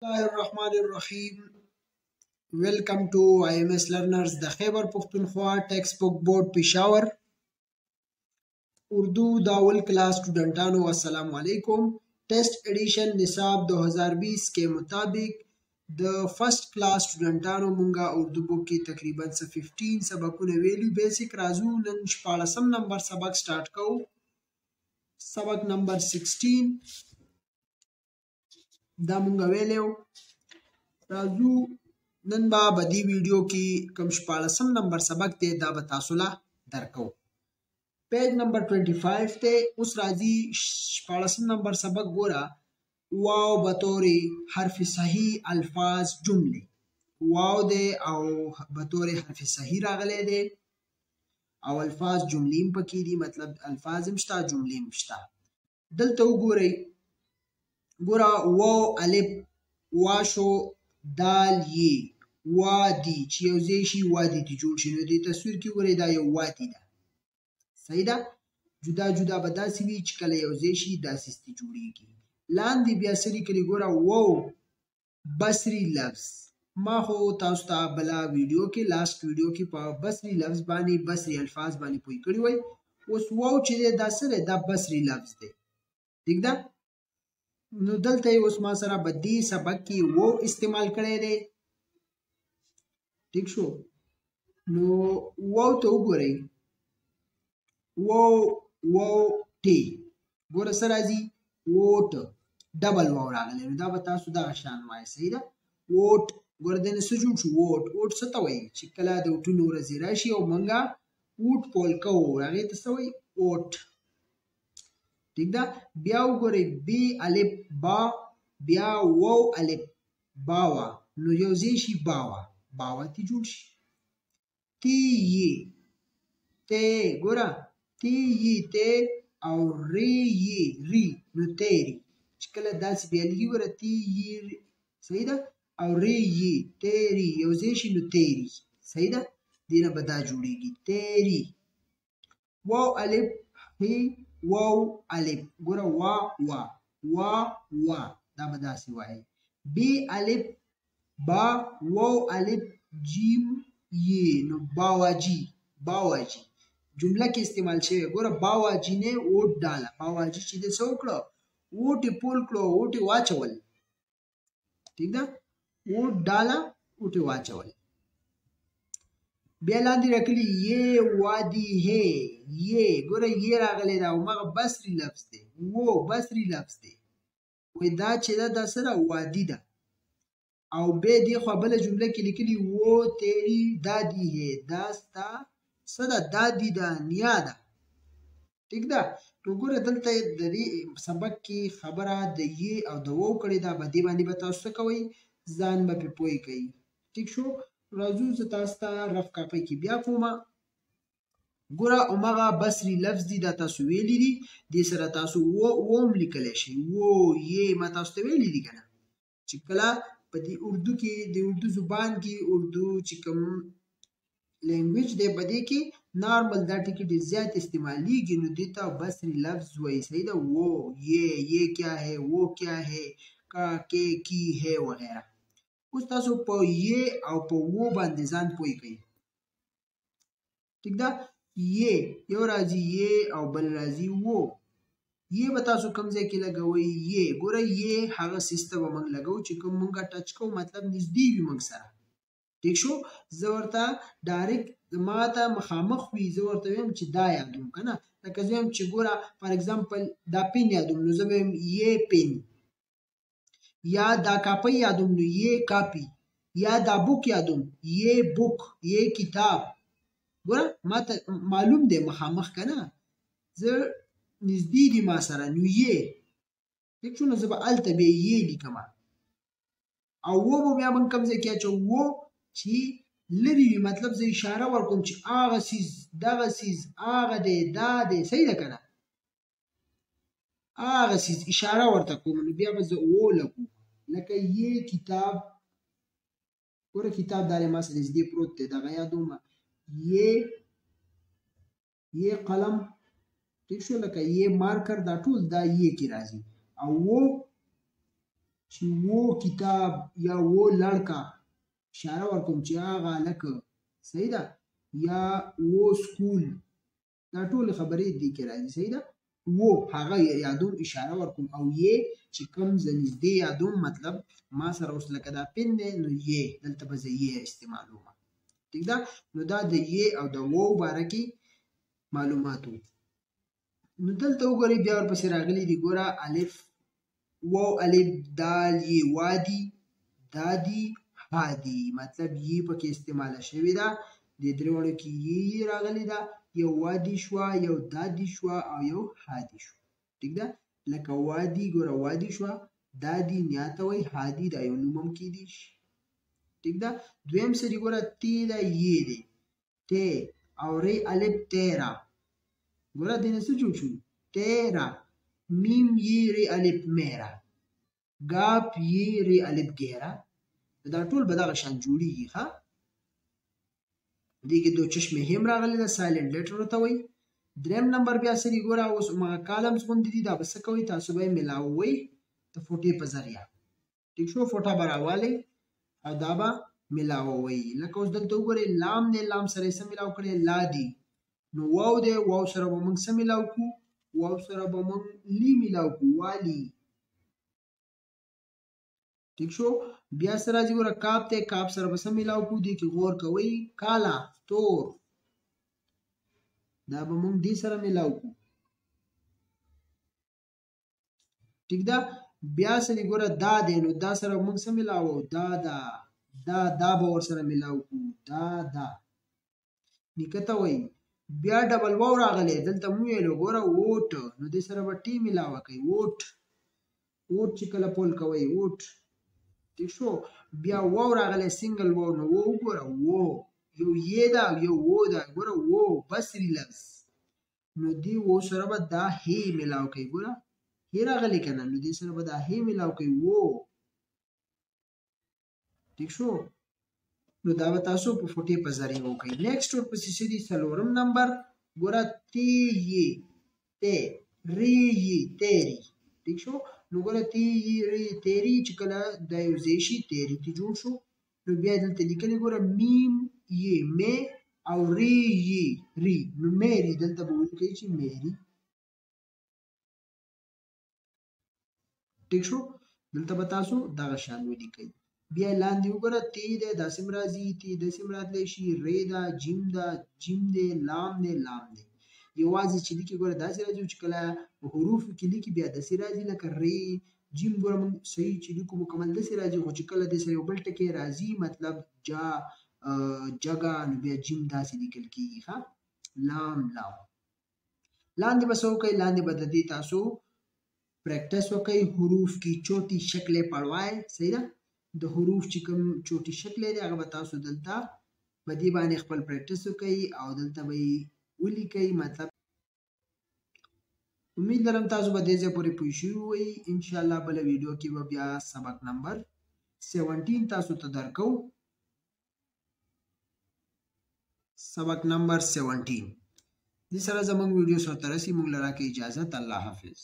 الله الرحمن الرحیم. ویلکم ټو IMS لرنرز د خیبر پختونخوا ټیکسٹ بک بورڈ پشاور اردو داول کلاس स्टूडेंटानों अस्सलाम वालेकुम. टेस्ट एडिशन निसाब 2020 के मुताबिक د فرست کلاس स्टूडेंटानों مونږه اردو بک کې تقریبا 15 سبقونه ویلو. بیسیک رازو نن 14 نمبر سبق سٹارټ کوو. سبق نمبر 16 دا مونږ ویلو. راځو نن با بدی ویډیو کې کوم 14 نمبر سبق ته دا به تاسو لا درکو. پیج نمبر 25 ته اوس راځي 14 نمبر سبق ګورا. واو بطور حرف صحیح الفاظ جمله. واو ده او بطور حرف صحیح راغلی ده او الفاظ جملې پکې دي، مطلب الفاظ مشتا جملې مشتا. دلته وګورئ، ګورا واو الف واشو دال ی وادي چې یو ځای شي وادي ته جوړ شي. نو دې تصویر کې ګورئ دا یو وادي ده، صحیح ده. جدا جدا به داسې وي چې کله یو ځای شي داسې جوړیږي. لاندې بیا څه لیکلي ګوره، واو بصري لفظ. ما خو تاسو ته بلا ویډیو کې لاست ویډیو کې په بصري لفظ باندې بصري الفاظ باندې پوي کړی وای. اوس واو چې دا سره دا بصري لفظ دی، ٹھیک ده. نو دلته اوس ما سره بدی سبق کې وو استعمال کړی دی، ٹھیک شو. نو واو ته وګورئ، واو ټی ګوره سره راځي ووټ ډبل واو راغلی. نو دا به تاسو دغه شان وایي، صحیح ده. ووټ ګوره دنه څه جوړ شو، ووټ. ووټ څه ته وایي چې کله د وټونو ورځې راشي او موږ ووټ پول کوو هغې ته څه وایي، ووټ، ٹھیک ده. بیا وګورئ بی الف با، بیا واو الف باوا. نو یو ځای شي باوا، باوا تی جوړ شي. تی یی ته ګوره تی یی ته او ری یی ری، نو تیری چې کله داسې بیا لګي ګوره تی یی، صحیح ده. او ری یی تیری یو ځای شي نو تیری، صحیح ده. دینه به دا جوړیږي تیری. واو الف هی واو الف ګوره وا وا وا وا، دا به داسې وایي. بی الف با واو الف جیم یی، نو باواجی باواجی جمله کې استعمال شوی. ګوره باواجی نه ووټ ډاله. باواجی چې د څه وکړو، ووټ یې پول کړو، ووټ یې واچول، ٹھیک ده. ووټ ډاله ووټ یې واچول. بیا لاندې راکلي یې وادي هې یې، ګوره یې راغلی دا او مغه بصري لفظ دی، وو بصري لفظ دی. وای دا چې دا سره وادي ده. او به دې خوا بله جمله کې لیکلي وو تیری دادی هې، دا ستا څه ده، دادی ده، نیا ده، ٹھیک ده. نو ګوره دلته د دې سبق کې خبره د یې او د وو کړې ده. به دې باندې به تاسو څه کوئ، ځان به پرې پوه کوئ، ٹھیک شو. راځو زه تاسو ته رف کاپۍ کې بیا کومه. ګوره همغه بصري لفظ دي، دا تاسو ویلي دي. دې سره تاسو ووم لیکلی شئ، وو یې ما تاسو ته ویلي دي که نه، چې کله په دې اردو کې د اردو زبان کې اردو چې کوم لینګویج دی په دې کې نارمل دا ټکي ډېر زیات استعمالیږي، نو دې ته بصري لفظ وایي، صحیح ده. وو یہ کیا ہے، وہ کیا ہے، کا کے کی ہے وغیرہ. اوس تاسو په یہ او په وو باندې ځان پوه کوئ، ٹھیک ده. یہ یو راځي یہ او بل راځي وو. یہ به تاسو کوم ځای کې لګوئ، یہ ګوره یہ هغه سیس ته به موږ لګوو چې کوم موږ ټچ کوو، مطلب نږدې وي موږ سره، ٹھیک شو. زه ورته ډایرکټ ما ته مخامخ وي، زه ورته وایم چې دا یادوم که نه. لکه زه وایم چې ګوره فار اګزامپل دا پین یادوم، نو زه به وایم یہ پین. یا دا کاپۍ یادوم نو یہ کاپي. یا دا بوک یادوم یہ بوک، یہ کتاب. ګوره ما ته معلوم دی مخامخ که نه، زه نږدې دي ما سره، نو یې، ٹھیک شو. نو زه به هلته بیا یې لیکمه. او و به بیا موږ کوم ځای کې اچوو، و چې لرې وي، مطلب زه اشاره ورکوم چې هغه څیز دغه څیز هغه دی دا دی، صحیح ده که نه، هغه څیز اشاره ورته کوم. نو بیا به زه و لګو. لکه یې کتاب، ګوره کتاب دا ما سره نږدې پروت دی، دغه یادومه. یہ قلم، ٹھیک شو. لکه یہ مارکر، دا ټول دا یہ کې راځي. او چې وو کتاب یا وو لړکا اشاره ورکوم چې هغه لکه صحیح ده یا وو سکول دا ټول خبرې دي کې راځي صحیح ده وو هغه یادوم اشاره ورکوم او یې چې کوم زنږدې یادوم مطلب ما سره اوس لکه دا پن دی نو یې دلته به زه یې استعمالوم ٹھیک ده نو دا د یې او د وو باره کې معلومات وو نو دلته وګورئ بیا ورپسې راغلي دي ګوره الف واو الف دال یې وادي دادي هادي مطلب یې پکې استعماله شوې ده د درېواړو کې یې راغلې ده یو وادي شوه یو دادي شوه او یو هادي شوه ټیک ده لکه وادي ګوره وادي شوه دادي نیاته وایي هادي دا یو نوم هم کیدی شي ټیک ده دویم سری ګوره تی ده یې دی تی او ری الف تیرا ګوره دینه څه جوړ شو تیرا میم یې ری الف میرا گاپ یې ری الف ګیرا دا ټول به دغه شان جوړیږي ښه دې کې دو چشمه هم راغلي ده سایلنت لیټر ورته وایي دریم نمبر بیا سری ګوره اوس ما کالمز غوندې دي دا به څه کوئ تاسو به یې میلاوئ د فوټې په ذریعه ټیک شو فوټه به راوالئ او دا به میلاوئ لکه اوس دلته وګورئ لام دی لام سره یې څه میلاو کړی لا دي نو واو دی واو سره به موږ څه میلاو کړو واو سره به موږ لی میلاو کړو والی ٹھیک شو بیا سره راځي ګوره کاپ ته کاپ سره به څه میلاو کړو دې کې غور کوئ کالا تور دا به موږ دې سره میلاو کړو ٹھیک ده بیا سره ګوره دا دی نو دا سره موږ څه میلاو دا به ورسره میلاو کړو دا نیکه ته وایي بیا ډبل واو راغلی دلته مو ویلو ګوره ووټ نو دې سره به ټي میلاوه کوي ووټ چې کله پول کوئ ووټ ٹھیک شو بیا واو راغلی سنگل واو نو وو وګوره وو یو یې ده یو وو ده ګوره وو بصري لفظ نو دې وو سره به دا هی میلاو کوي ګوره هی راغلی که نه نو دې سره به دا هی میلاو کوي وو ٹھیک شو نو دا به تاسو په فوټې په ذریعه وکړئ نیکسټ ورپسې څه دي څلورم نمبر ګوره تی یې تی ری یې تیری ٹھیک شو نو ګوره تی یې ری تیری چې کله دا یو ځای شي تیری ته جوړ شو نو بیا دلته لیکلي ګوره میم یې مې او ری یې ری نو میری دلته به ولیکئ چې میری ٹھیک شو دلته به تاسو دغه شان ولیکئ بیا لاندې وګوره تی دی داسې هم راځي تی داسې هم راتلی شي ری ده جیم ده جیم دی لام دی یوازې چې لیکي ګوره داسې راځي چې کله حروفو کې لیکي بیا داسې راځي لکه ری جیم ګوره موږ صحیح چې لیکو مکمل داسې راځي خو چې کله دې سره یو بل ټکی راځي مطلب جا جګه نو بیا جیم داسې لیکل کېږي ښه لام لاندې به څه وکئ لاندې به د دې تاسو پریکټس وکئ حروف کی چوټي شکل پړوای صحیح ده د حروف چې کوم چوټي شکل دی هغه به تاسو دلته په دې باندې خپل پریکټس وکئ او دلته به ولیکئ مطلب امید لرم تاسو به دې ځای پورې پوه شوي وئ انشاءالله بله ویډیو کې به بیا سبق نمبر 17 تاسو ته درکو سبق نمبر 17 دې سره زموږ ویډیو سره ترسي موږ لره کې اجازت الله حافظ